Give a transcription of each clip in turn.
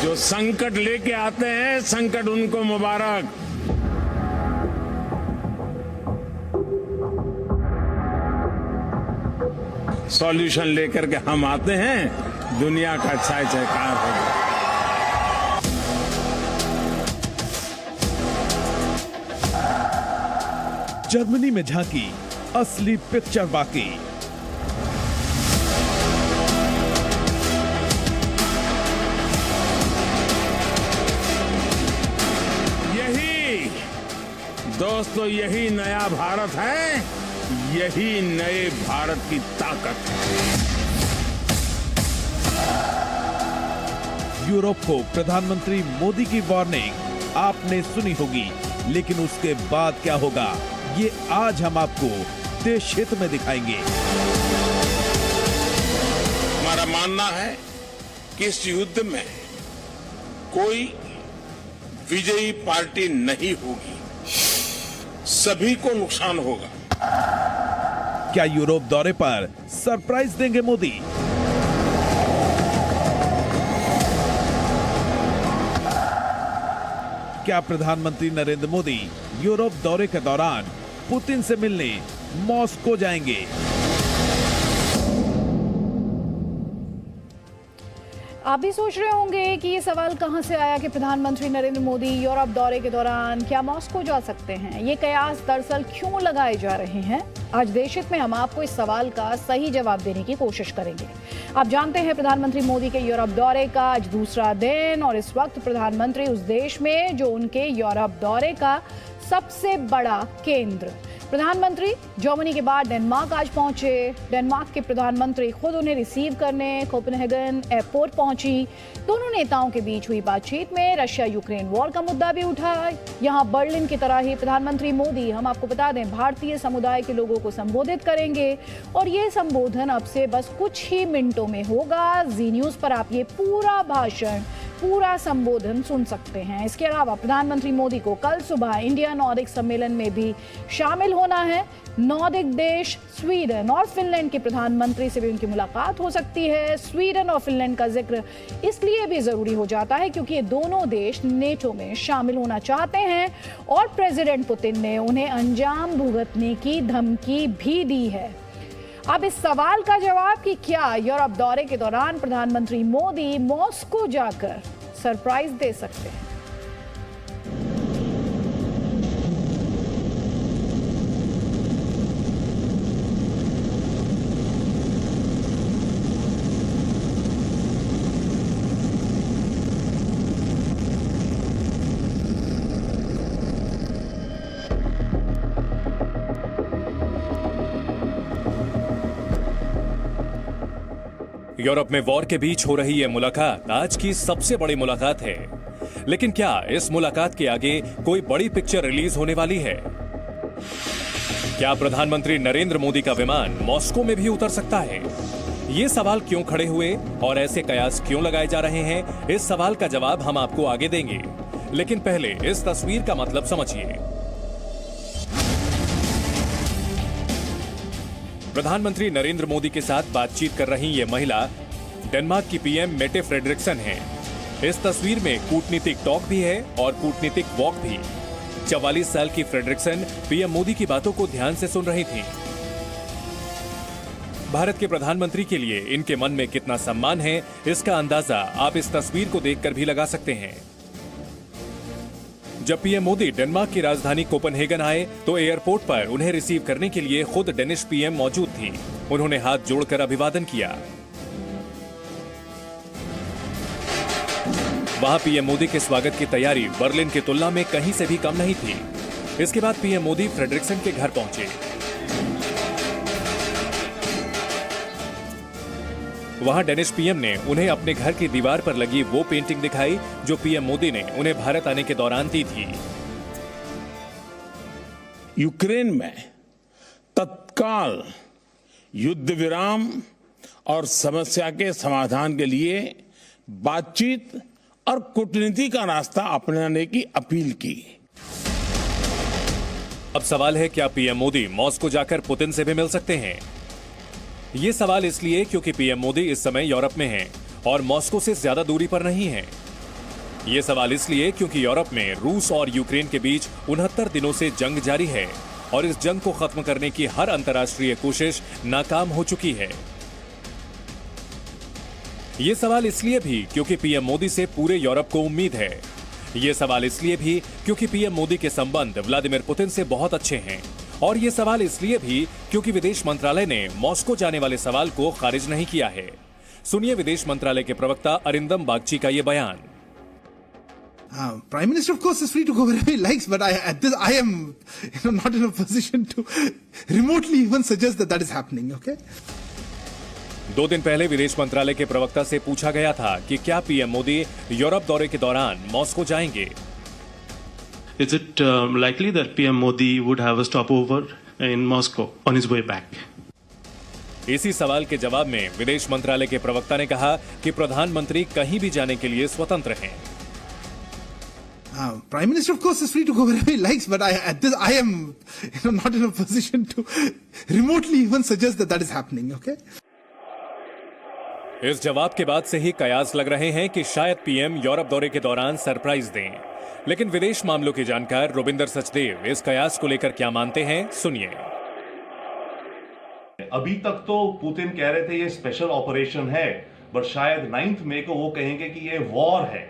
जो संकट लेके आते हैं, संकट उनको मुबारक। सॉल्यूशन लेकर के हम आते हैं, दुनिया का चाय जयकार होगा। जर्मनी में झांकी असली पिक्चर बाकी। दोस्तों, यही नया भारत है, यही नए भारत की ताकत है। यूरोप को प्रधानमंत्री मोदी की वार्निंग आपने सुनी होगी, लेकिन उसके बाद क्या होगा, ये आज हम आपको देश हित में दिखाएंगे। हमारा मानना है कि इस युद्ध में कोई विजयी पार्टी नहीं होगी, सभी को नुकसान होगा। क्या यूरोप दौरे पर सरप्राइज देंगे मोदी? क्या प्रधानमंत्री नरेंद्र मोदी यूरोप दौरे के दौरान पुतिन से मिलने मॉस्को जाएंगे? आप भी सोच रहे होंगे कि ये सवाल कहां से आया कि प्रधानमंत्री नरेंद्र मोदी यूरोप दौरे के दौरान क्या मॉस्को जा सकते हैं। ये कयास दरअसल क्यों लगाए जा रहे हैं? आज देश हित में हम आपको इस सवाल का सही जवाब देने की कोशिश करेंगे। आप जानते हैं प्रधानमंत्री मोदी के यूरोप दौरे का आज दूसरा दिन, और इस वक्त प्रधानमंत्री उस देश में जो उनके यूरोप दौरे का सबसे बड़ा केंद्र। प्रधानमंत्री जर्मनी के बाद डेनमार्क आज पहुंचे। डेनमार्क के प्रधानमंत्री खुद उन्हें रिसीव करने कोपेनहेगन एयरपोर्ट पहुंची। दोनों नेताओं के बीच हुई बातचीत में रशिया यूक्रेन वॉर का मुद्दा भी उठा। यहां बर्लिन की तरह ही प्रधानमंत्री मोदी, हम आपको बता दें, भारतीय समुदाय के लोगों को संबोधित करेंगे, और ये संबोधन अब से बस कुछ ही मिनटों में होगा। जी न्यूज पर आप ये पूरा भाषण, पूरा संबोधन सुन सकते हैं। इसके अलावा प्रधानमंत्री मोदी को कल सुबह इंडिया नॉर्डिक सम्मेलन में भी शामिल होना है। नॉर्डिक देश स्वीडन और फिनलैंड के प्रधानमंत्री से भी उनकी मुलाकात हो सकती है। स्वीडन और फिनलैंड का जिक्र इसलिए भी जरूरी हो जाता है क्योंकि ये दोनों देश नेटो में शामिल होना चाहते हैं, और प्रेसिडेंट पुतिन ने उन्हें अंजाम भुगतने की धमकी भी दी है। अब इस सवाल का जवाब कि क्या यूरोप दौरे के दौरान प्रधानमंत्री मोदी मॉस्को जाकर सरप्राइज दे सकते हैं। यूरोप में वॉर के बीच हो रही यह मुलाकात आज की सबसे बड़ी मुलाकात है। लेकिन क्या इस मुलाकात के आगे कोई बड़ी पिक्चर रिलीज होने वाली है? क्या प्रधानमंत्री नरेंद्र मोदी का विमान मॉस्को में भी उतर सकता है? ये सवाल क्यों खड़े हुए और ऐसे कयास क्यों लगाए जा रहे हैं, इस सवाल का जवाब हम आपको आगे देंगे। लेकिन पहले इस तस्वीर का मतलब समझिए। प्रधानमंत्री नरेंद्र मोदी के साथ बातचीत कर रही ये महिला डेनमार्क की पीएम मेटे फ्रेडरिक्सन है। इस तस्वीर में कूटनीतिक टॉक भी है और कूटनीतिक वॉक भी। 44 साल की फ्रेडरिक्सन पीएम मोदी की बातों को ध्यान से सुन रही थी। भारत के प्रधानमंत्री के लिए इनके मन में कितना सम्मान है, इसका अंदाजा आप इस तस्वीर को देखकर भी लगा सकते हैं। जब पीएम मोदी डेनमार्क की राजधानी कोपेनहेगन आए तो एयरपोर्ट पर उन्हें रिसीव करने के लिए खुद डेनिश पीएम मौजूद थी। उन्होंने हाथ जोड़कर अभिवादन किया। वहां पीएम मोदी के स्वागत की तैयारी बर्लिन की तुलना में कहीं से भी कम नहीं थी। इसके बाद पीएम मोदी फ्रेडरिक्सन के घर पहुंचे। वहां डेनिश पीएम ने उन्हें अपने घर की दीवार पर लगी वो पेंटिंग दिखाई जो पीएम मोदी ने उन्हें भारत आने के दौरान दी थी। यूक्रेन में तत्काल युद्ध विराम और समस्या के समाधान के लिए बातचीत और कूटनीति का रास्ता अपनाने की अपील की। अब सवाल है, क्या पीएम मोदी मॉस्को जाकर पुतिन से भी मिल सकते हैं? ये सवाल इसलिए क्योंकि पीएम मोदी इस समय यूरोप में हैं और मॉस्को से ज्यादा दूरी पर नहीं है। ये सवाल इसलिए क्योंकि यूरोप में रूस और यूक्रेन के बीच 69 दिनों से जंग जारी है और इस जंग को खत्म करने की हर अंतर्राष्ट्रीय कोशिश नाकाम हो चुकी है। ये सवाल इसलिए भी क्योंकि पीएम मोदी से पूरे यूरोप को उम्मीद है। ये सवाल इसलिए भी क्योंकि पीएम मोदी के संबंध व्लादिमीर पुतिन से बहुत अच्छे हैं। और ये सवाल इसलिए भी क्योंकि विदेश मंत्रालय ने मॉस्को जाने वाले सवाल को खारिज नहीं किया है। सुनिए विदेश मंत्रालय के प्रवक्ता अरिंदम बागची का ये बयान। Prime Minister, of course, is free to go wherever he likes, but I am not in a position to remotely even suggest that is happening. Okay. 2 दिन पहले विदेश मंत्रालय के प्रवक्ता से पूछा गया था कि क्या पीएम मोदी यूरोप दौरे के दौरान मॉस्को जाएंगे। Is it likely that PM Modi would have a stopover in Moscow on his way back? इसी सवाल के जवाब में विदेश मंत्रालय के प्रवक्ता ने कहा कि प्रधानमंत्री कहीं भी जाने के लिए स्वतंत्र हैं। Prime Minister, of course, is free to go wherever he likes, but I am not in a position to remotely even suggest that is happening. Okay. इस जवाब के बाद से ही कयास लग रहे हैं कि शायद पीएम यूरोप दौरे के दौरान सरप्राइज दें। लेकिन विदेश मामलों के जानकार रुबिंदर सचदेव इस कयास को लेकर क्या मानते हैं, सुनिए। अभी तक तो पुतिन कह रहे थे ये स्पेशल ऑपरेशन है, बट शायद 9 मई को वो कहेंगे कि ये वॉर है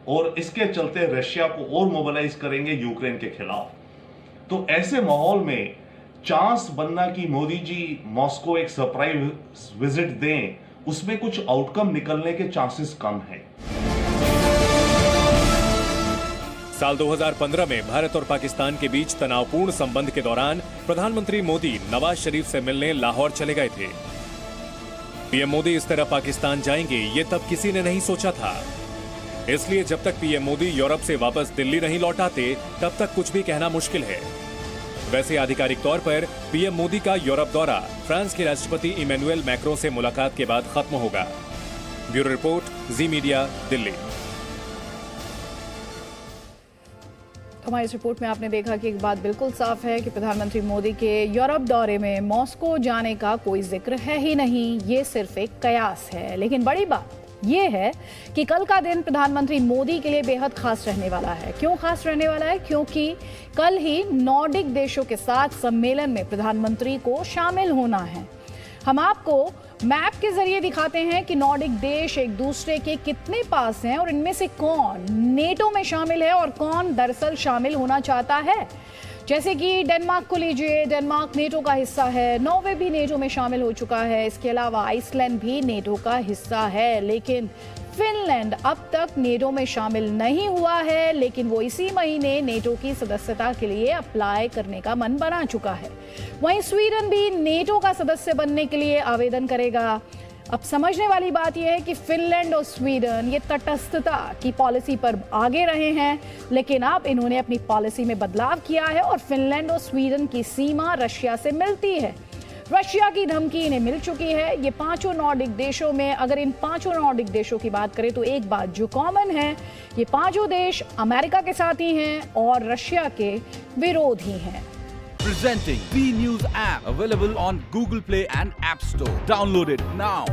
और इसके चलते रशिया को और मोबिलाइज करेंगे यूक्रेन के खिलाफ। तो ऐसे माहौल में चांस बनना कि मोदी जी मॉस्को एक सरप्राइज विजिट दें, उसमें कुछ आउटकम निकलने के चांसेस कम हैं। साल 2015 में भारत और पाकिस्तान के बीच तनावपूर्ण संबंध के दौरान प्रधानमंत्री मोदी नवाज शरीफ से मिलने लाहौर चले गए थे। पीएम मोदी इस तरह पाकिस्तान जाएंगे ये तब किसी ने नहीं सोचा था। इसलिए जब तक पीएम मोदी यूरोप से वापस दिल्ली नहीं लौट आते तब तक कुछ भी कहना मुश्किल है। वैसे आधिकारिक तौर पर पीएम मोदी का यूरोप दौरा फ्रांस के राष्ट्रपति इमैनुअल मैक्रों से मुलाकात के बाद खत्म होगा। ब्यूरो रिपोर्ट, जी मीडिया, दिल्ली। हमारी इस रिपोर्ट में आपने देखा कि एक बात बिल्कुल साफ है कि प्रधानमंत्री मोदी के यूरोप दौरे में मॉस्को जाने का कोई जिक्र है ही नहीं, ये सिर्फ एक कयास है। लेकिन बड़ी बात ये है कि कल का दिन प्रधानमंत्री मोदी के लिए बेहद खास रहने वाला है। क्यों खास रहने वाला है? क्योंकि कल ही नॉर्डिक देशों के साथ सम्मेलन में प्रधानमंत्री को शामिल होना है। हम आपको मैप के जरिए दिखाते हैं कि नॉर्डिक देश एक दूसरे के कितने पास हैं और इनमें से कौन नेटो में शामिल है और कौन दरअसल शामिल होना चाहता है। जैसे कि डेनमार्क को लीजिए, डेनमार्क नेटो का हिस्सा है, नॉर्वे भी नेटो में शामिल हो चुका है, इसके अलावा आइसलैंड भी नेटो का हिस्सा है। लेकिन फिनलैंड अब तक नेटो में शामिल नहीं हुआ है, लेकिन वो इसी महीने नेटो की सदस्यता के लिए अप्लाई करने का मन बना चुका है। वहीं स्वीडन भी नेटो का सदस्य बनने के लिए आवेदन करेगा। अब समझने वाली बात यह है कि फिनलैंड और स्वीडन ये तटस्थता की पॉलिसी पर आगे रहे हैं, लेकिन अब इन्होंने अपनी पॉलिसी में बदलाव किया है और फिनलैंड और स्वीडन की सीमा रशिया से मिलती है। रशिया की धमकी इन्हें मिल चुकी है। ये पांचों नॉर्डिक देशों में, अगर इन पांचों नॉर्डिक देशों की बात करें तो एक बात जो कॉमन है, ये पांचों देश अमेरिका के साथी हैं और रशिया के विरोधी हैं। Presenting B News app, available on Google Play and App Store. Download it now.